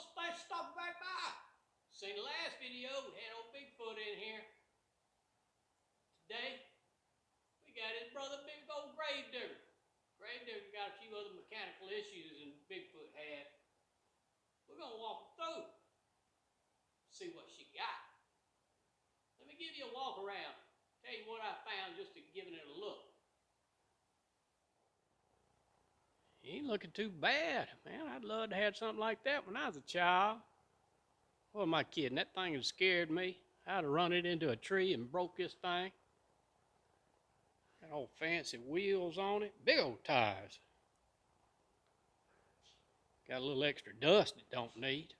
old space stopping back by. Seen the last video, we had old Bigfoot in here. Today, we got his brother, big old Grave Digger. Grave Digger got a few other mechanical issues than Bigfoot had. We're gonna walk through, see what she got. Let me give you a walk around, tell you what I found just to giving it a look. He ain't looking too bad, man. I'd love to have something like that when I was a child. What am I kidding? That thing has scared me. I'd have run it into a tree and broke this thing. Got old fancy wheels on it, big old tires. Got a little extra dust it don't need.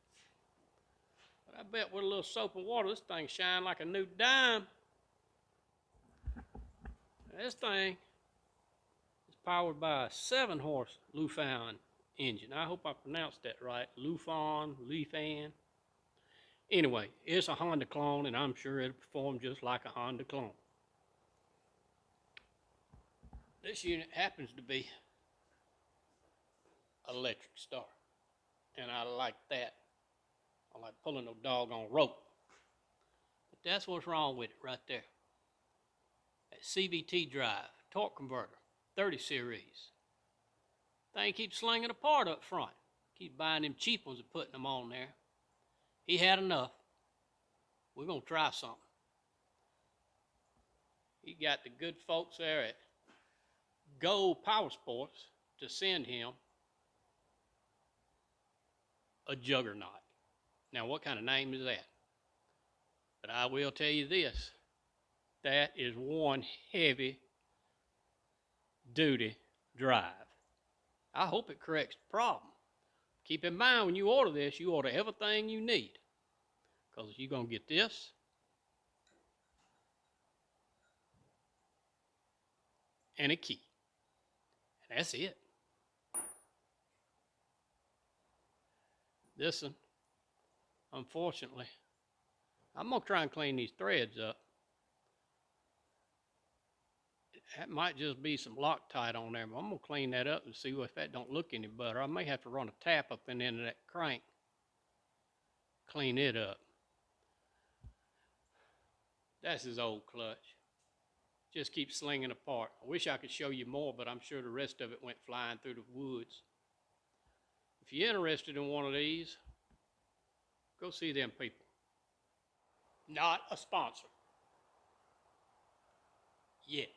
But I bet with a little soap and water, this thing shine like a new dime. This thing is powered by a 7-horse Lufan engine. I hope I pronounced that right. Lufan. Anyway, it's a Honda clone, and I'm sure it'll perform just like a Honda clone. This unit happens to be electric start, and I like that. I like pulling no doggone rope. But that's what's wrong with it right there. That CVT drive, torque converter, 30 series. Thing keeps slinging apart up front. Keep buying them cheap ones and putting them on there. He had enough. We're going to try something. He got the good folks there at Go Power Sports to send him a Juggernaut. Now, what kind of name is that? But I will tell you this. That is one heavy-duty drive. I hope it corrects the problem. Keep in mind, when you order this, you order everything you need. Because you're going to get this. And a key. And that's it. This one, unfortunately, I'm going to try and clean these threads up. That might just be some Loctite on there, but I'm going to clean that up and see if that don't look any better. I may have to run a tap up in the end of that crank. Clean it up. That's his old clutch. Just keeps slinging apart. I wish I could show you more, but I'm sure the rest of it went flying through the woods. If you're interested in one of these, go see them people. Not a sponsor. Yet.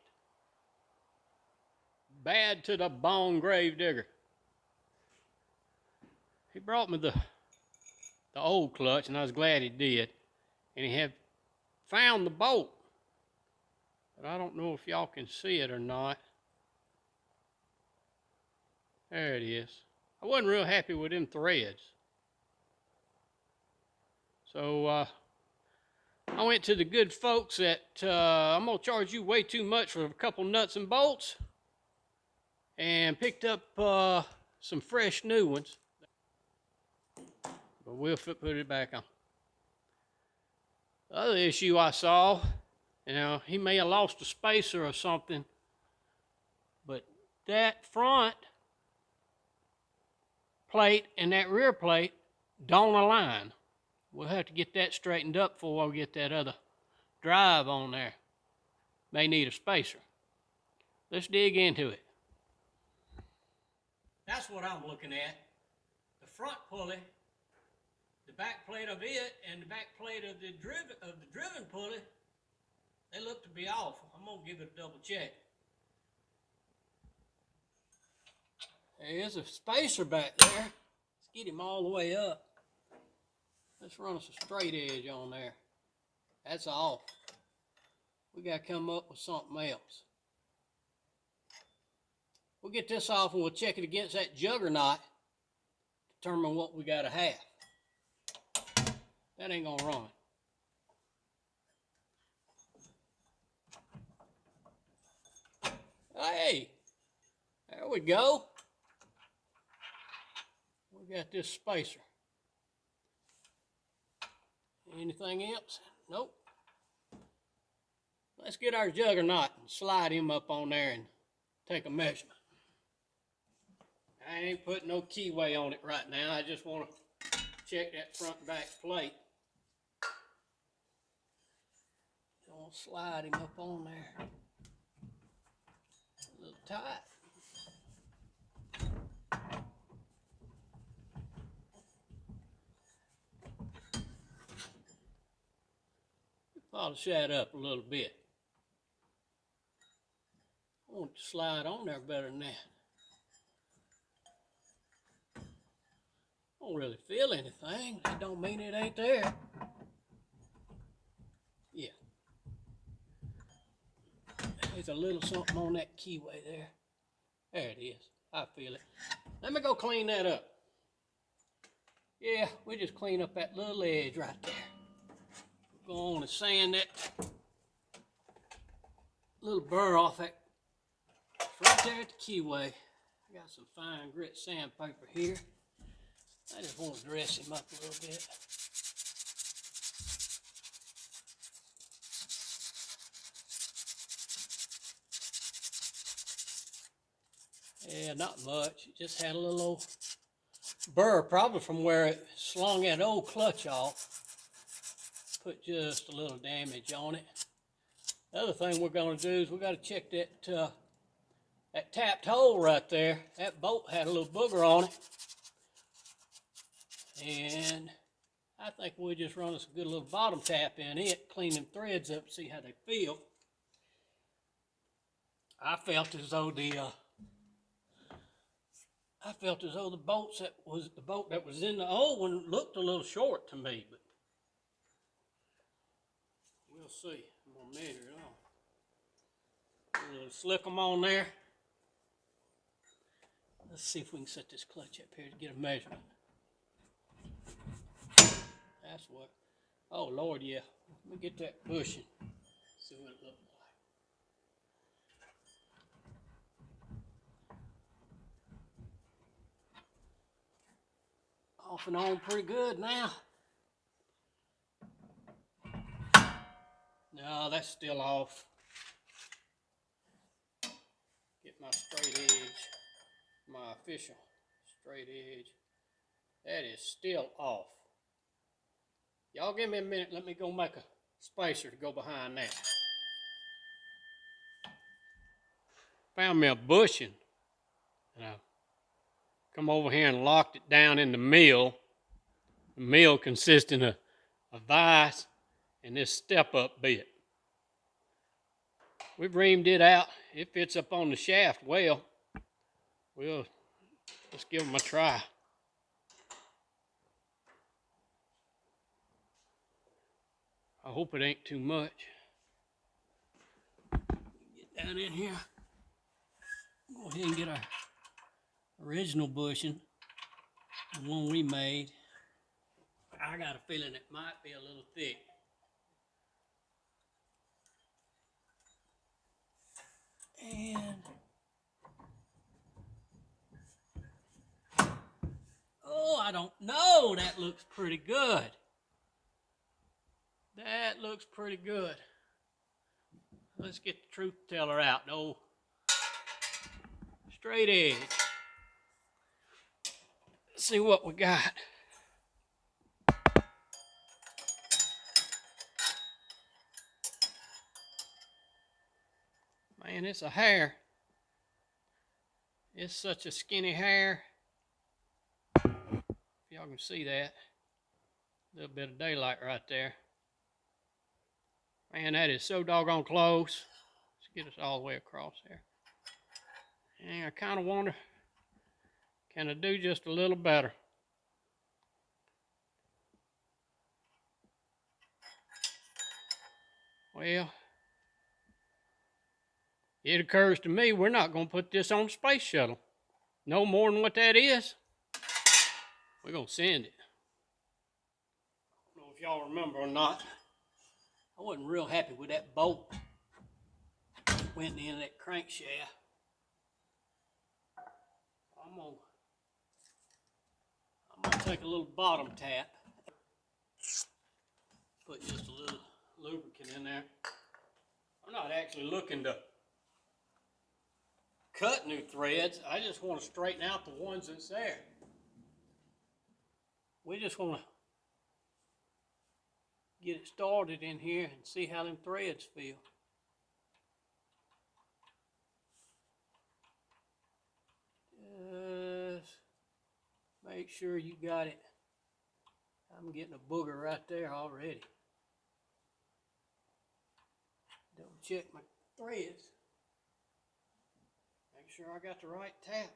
Bad to the bone Grave Digger. He brought me the old clutch, and I was glad he did. And he had found the bolt. But I don't know if y'all can see it or not. There it is. I wasn't real happy with them threads. So I went to the good folks at, I'm going to charge you way too much for a couple nuts and bolts. And picked up some fresh new ones. But we'll put it back on. The other issue I saw, you know, he may have lost a spacer or something, but that front plate and that rear plate don't align. We'll have to get that straightened up before we get that other drive on there. May need a spacer. Let's dig into it. That's what I'm looking at. The front pulley, the back plate of it, and the back plate of the driven pulley, they look to be off. I'm gonna give it a double check. There's a spacer back there. Let's get him all the way up. Let's run us a straight edge on there. That's off. We gotta come up with something else. We'll get this off and we'll check it against that Juggernaut. Determine what we gotta have. That ain't gonna run. Hey, there we go. We got this spacer. Anything else? Nope. Let's get our Juggernaut and slide him up on there and take a measurement. I ain't putting no keyway on it right now. I just want to check that front and back plate. Don't slide him up on there. A little tight. Polish that up a little bit. I want it to slide on there better than that. I don't really feel anything. That don't mean it ain't there. Yeah. There's a little something on that keyway there. There it is. I feel it. Let me go clean that up. Yeah, we just clean up that little edge right there. Go on and sand that little burr off that. It's right there at the keyway. I got some fine grit sandpaper here. I just want to dress him up a little bit. Yeah, not much. It just had a little old burr, probably from where it slung that old clutch off. Put just a little damage on it. The other thing we're going to do is we got to check that that tapped hole right there. That bolt had a little booger on it, and I think we'll just run us a good little bottom tap in it, clean them threads up, see how they feel. I felt as though the bolts the bolt that was in the old one looked a little short to me, but we'll see. I'm gonna measure it on. We'll slick them on there. Let's see if we can set this clutch up here to get a measurement. That's what. Oh Lord, yeah. Let me get that bushing. See what it looks like. Off and on pretty good now. No, that's still off. Get my straight edge, my official straight edge. That is still off. Y'all give me a minute, let me go make a spacer to go behind that. Found me a bushing. And I come over here and locked it down in the mill. The mill consisting of a vise and this step-up bit. We've reamed it out. It fits up on the shaft well. Let's give them a try. I hope it ain't too much. Get down in here. Go ahead and get our original bushing, the one we made. I got a feeling it might be a little thick. And oh, I don't know. That looks pretty good. That looks pretty good. Let's get the truth teller out. No straight edge. Let's see what we got. Man, it's a hair. It's such a skinny hair. If y'all can see that. A little bit of daylight right there. Man, that is so doggone close. Let's get us all the way across there. And I kind of wonder, can I do just a little better? Well, it occurs to me we're not going to put this on the space shuttle. No more than what that is. We're going to send it. I don't know if y'all remember or not. I wasn't real happy with that bolt that went in that crankshaft. I'm gonna take a little bottom tap, put just a little lubricant in there. I'm not actually looking to cut new threads. I just want to straighten out the ones that's there. We just want to get it started in here and see how them threads feel. Just make sure you got it. I'm getting a booger right there already. Double check my threads. Make sure I got the right tap.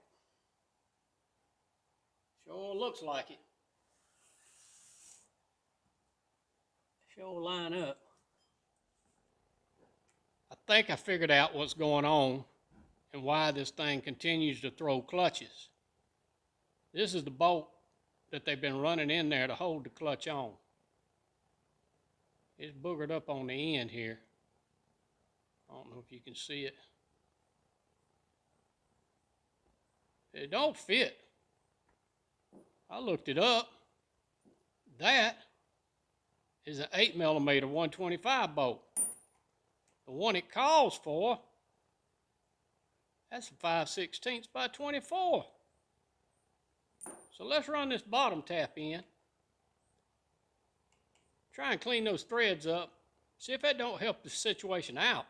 Sure looks like it. Sure line up. I think I figured out what's going on and why this thing continues to throw clutches. This is the bolt that they've been running in there to hold the clutch on. It's boogered up on the end here. I don't know if you can see it. It don't fit. I looked it up. That is an 8mm 125 bolt. The one it calls for, that's a 5/16 by 24. So let's run this bottom tap in. Try and clean those threads up. See if that don't help the situation out.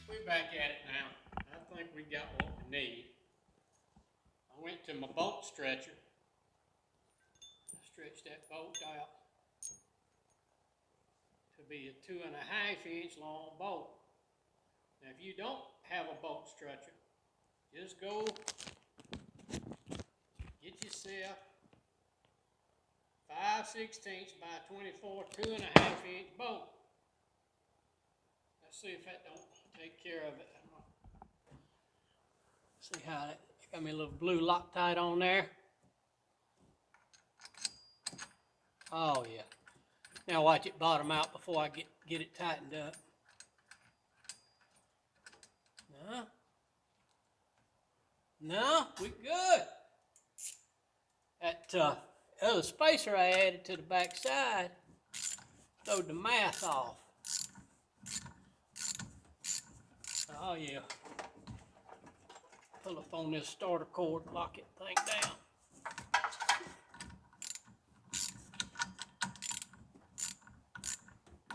We're back at it now. I think we got what we need. I went to my bolt stretcher. I stretched that bolt out to be a 2.5-inch long bolt. Now if you don't have a bolt stretcher, just go get yourself 5/16 by 24 2.5-inch bolt. Let's see if that don't take care of it. See how that got me a little blue Loctite on there. Oh yeah. Now watch it bottom out before I get it tightened up. No, we good. That other spacer I added to the back side throwed the math off. Oh yeah. Pull up on this starter cord, lock it thing down.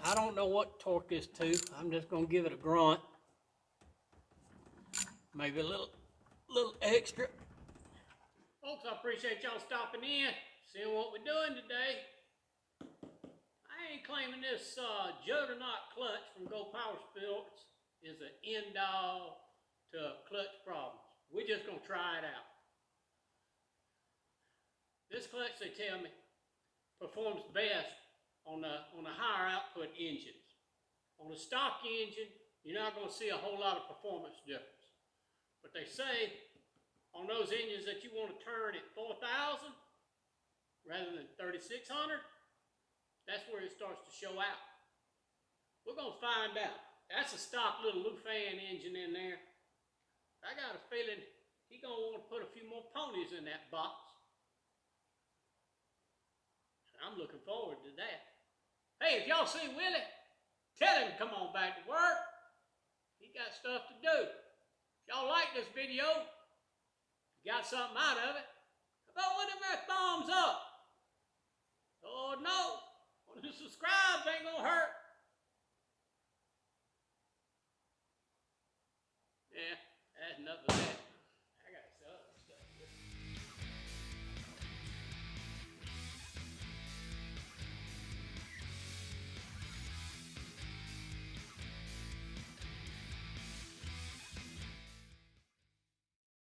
I don't know what to torque this to. I'm just gonna give it a grunt. Maybe a little extra. Folks, I appreciate y'all stopping in, seeing what we're doing today. I ain't claiming this Juggernaut clutch from Go Power Sports is an end-all to clutch problems. We're just gonna try it out. This clutch, they tell me, performs best on the higher output engines. On a stock engine, you're not gonna see a whole lot of performance difference. But they say on those engines that you want to turn at 4,000 rather than 3,600, that's where it starts to show out. We're gonna find out. That's a stock little Lufan engine in there. I got a feeling he's gonna want to put a few more ponies in that box. I'm looking forward to that. Hey, if y'all see Willie, tell him to come on back to work. He got stuff to do. If y'all like this video, got something out of it, how about one of them thumbs